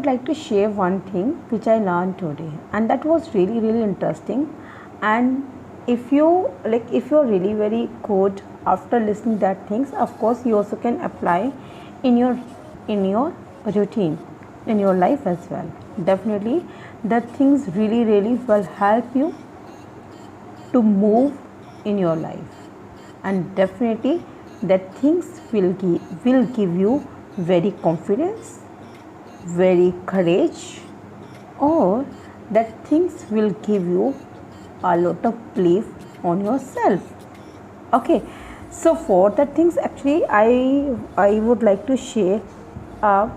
like to share one thing which I learned today, and that was really interesting. And if you're really very good after listening that things, of course you also can apply in your routine, in your life as well. Definitely that things really will help you to move in your life, and definitely that things will give you very confidence, very courage, or that things will give you a lot of belief on yourself. Okay, so for that things actually I would like to share uh,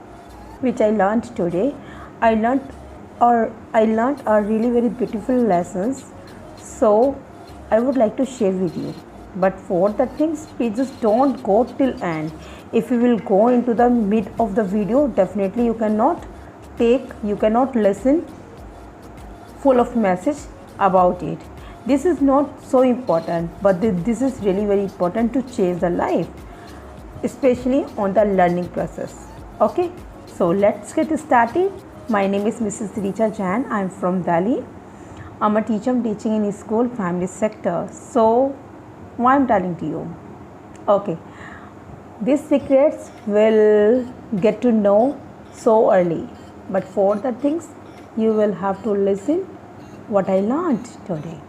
which I learned today. I learned I learned a really very beautiful lessons. So I would like to share with you. But for the things, please just don't go till end. If you will go into the mid of the video, definitely you cannot listen full of message about it. This is not so important, but this is really very important to change the life, especially on the learning process. Okay, so let's get started. My name is Mrs. Richa Jain. I'm from Delhi. I'm a teacher. I'm teaching in school family sector. So why I'm telling to you? Okay, these secrets will get to know so early, but for the things you will have to listen what I learned today.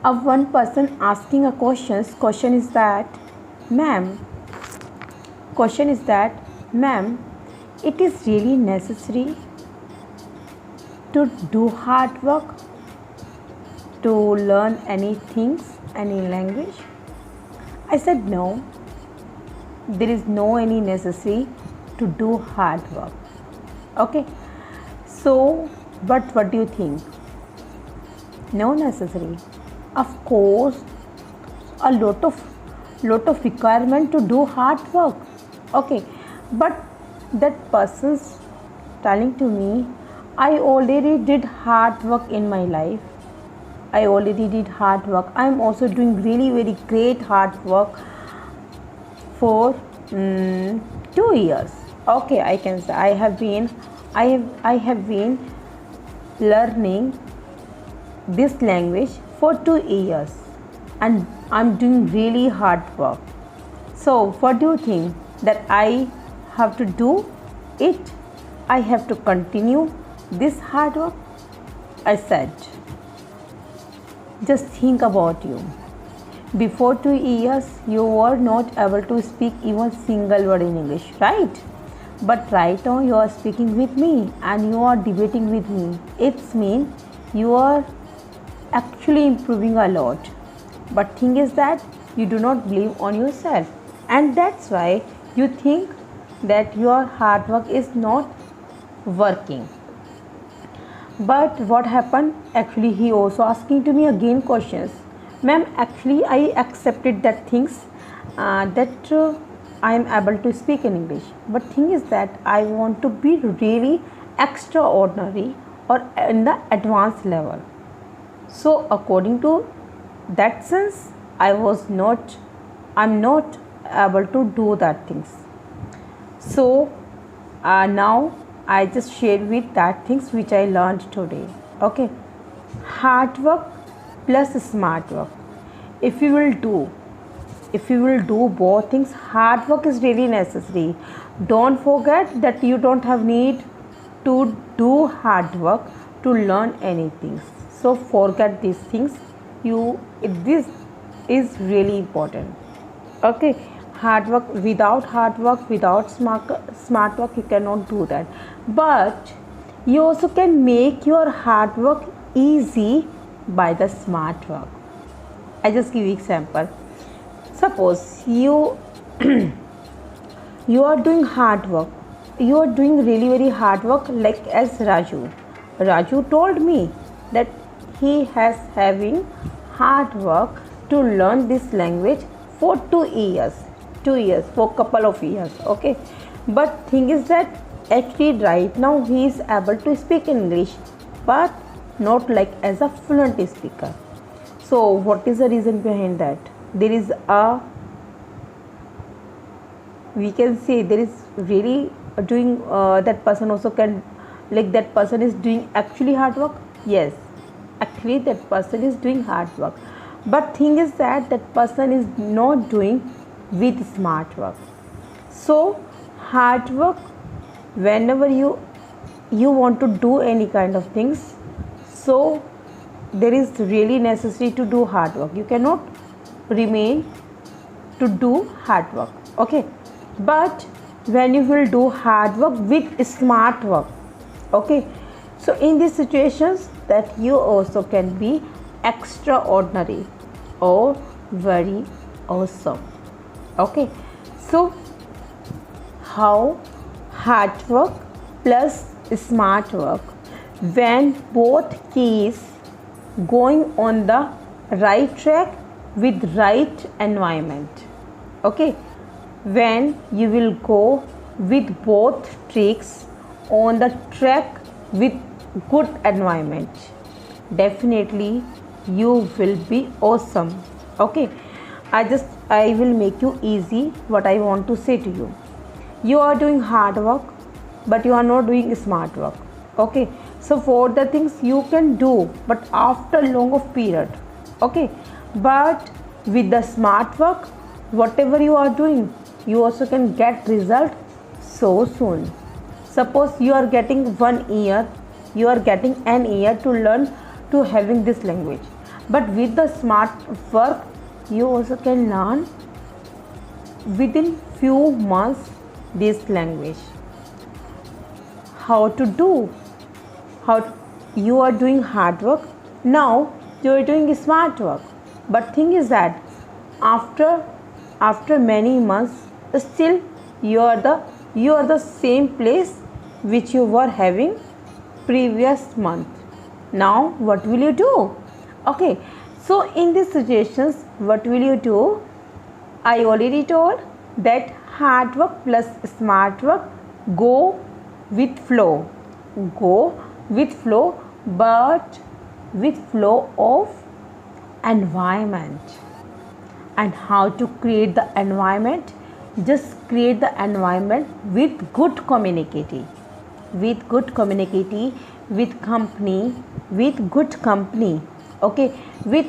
Of one person asking a question is that, ma'am, question is that, ma'am, it is really necessary to do hard work to learn any things, any language? I said no, there is no any necessary to do hard work. Okay, so but what do you think? No necessary. Of course, a lot of requirement to do hard work. Okay, but that person's telling to me, I already did hard work in my life. I already did hard work. I am also doing really very great hard work for 2 years. Okay, I can say I have been learning this language for 2 years, and I'm doing really hard work. So what do you think that I have to do it? I have to continue this hard work? I said, just think about you. Before 2 years, you were not able to speak even single word in English, right? But right now you are speaking with me and you are debating with me. It's mean you are actually improving a lot. But thing is that you do not believe on yourself, and that's why you think that your hard work is not working. But what happened? Actually, he also asking to me again questions. Ma'am, actually, I accepted that things that I am able to speak in English. But thing is that I want to be really extraordinary or in the advanced level. So according to that sense, I'm not able to do that things. So now I just shared with that things which I learned today. Okay, hard work plus smart work. If you will do both things, hard work is really necessary. Don't forget that you don't have need to do hard work to learn anything. So forget these things. This is really important. Okay, hard work without smart work, you cannot do that. But you also can make your hard work easy by the smart work. I just give you example. Suppose you you are doing hard work, you are doing really very hard work, like as Raju told me that he has having hard work to learn this language for 2 years for couple of years. Okay, but thing is that actually right now he is able to speak English, but not like as a fluent speaker. So what is the reason behind that? There is a, we can say there is really doing that person also can, like that person is doing actually hard work. Yes, actually that person is doing hard work, but thing is that that person is not doing with smart work. So hard work, whenever you want to do any kind of things, so there is really necessary to do hard work. You cannot remain to do hard work, okay? But when you will do hard work with smart work, okay, so in these situations that you also can be extraordinary or very awesome, okay? So how hard work plus smart work, when both keys going on the right track with right environment, okay, when you will go with both tricks on the track with good environment, definitely you will be awesome, okay? I will make you easy what I want to say to you. You are doing hard work, but you are not doing smart work, okay? So for the things you can do, but after long of period, okay? But with the smart work, whatever you are doing, you also can get result so soon. Suppose you are getting 1 year, you are getting an year to learn to having this language, but with the smart work you also can learn within few months this language. How to do? How you are doing hard work, now you are doing smart work, but thing is that after many months still you are the same place which you were having previous month. Now what will you do? Okay, so in these situations what will you do? I already told that hard work plus smart work go with flow, go with flow, but with flow of environment. And how to create the environment? Just create the environment with good communicating, with good communicating, with company, with good company, okay, with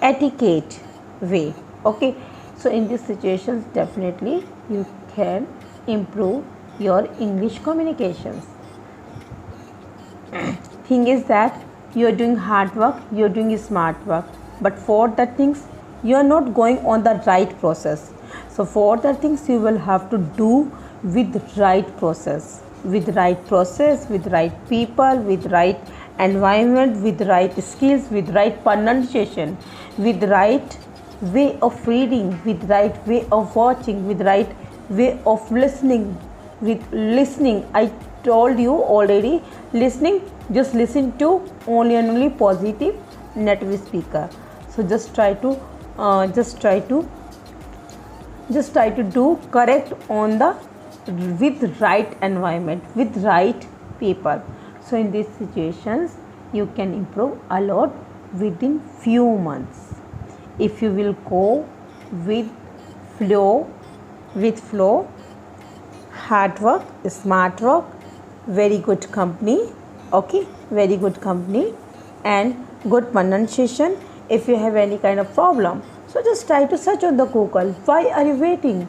etiquette way, okay? So in these situations definitely you can improve your English communications. Thing is that you are doing hard work, you are doing smart work, but for that things you are not going on the right process. So for that things you will have to do with right process, with right process, with right people, with right environment, with right skills, with right pronunciation, with right way of reading, with right way of watching, with right way of listening. With listening, I told you already, listening, just listen to only and only positive native speaker. So just try to do correct on the with right environment, with right people. So in these situations you can improve a lot within few months if you will go with flow, hard work, smart work, very good company, okay, very good company, and good pronunciation. If you have any kind of problem, so just try to search on the Google. Why are you waiting?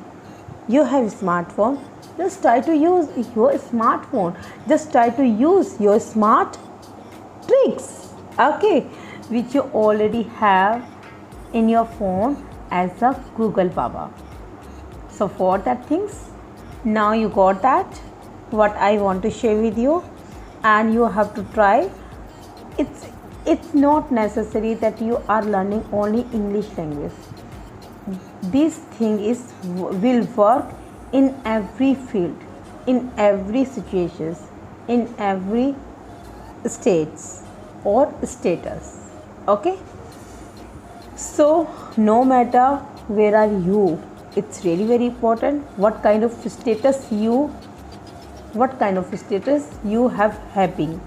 You have a smartphone, just try to use your smartphone, just try to use your smart tricks, okay, which you already have in your phone as a Google Baba. So for that things, now you got that what I want to share with you, and you have to try. It's not necessary that you are learning only English language. This thing will work in every field, in every situations, in every states or status, okay? So no matter where are you, it's really very important what kind of status you have having.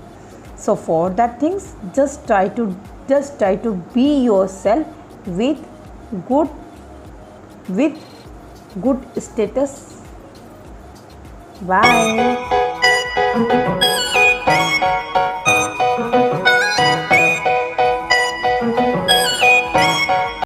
So for that things, just try to be yourself with good status, Bye.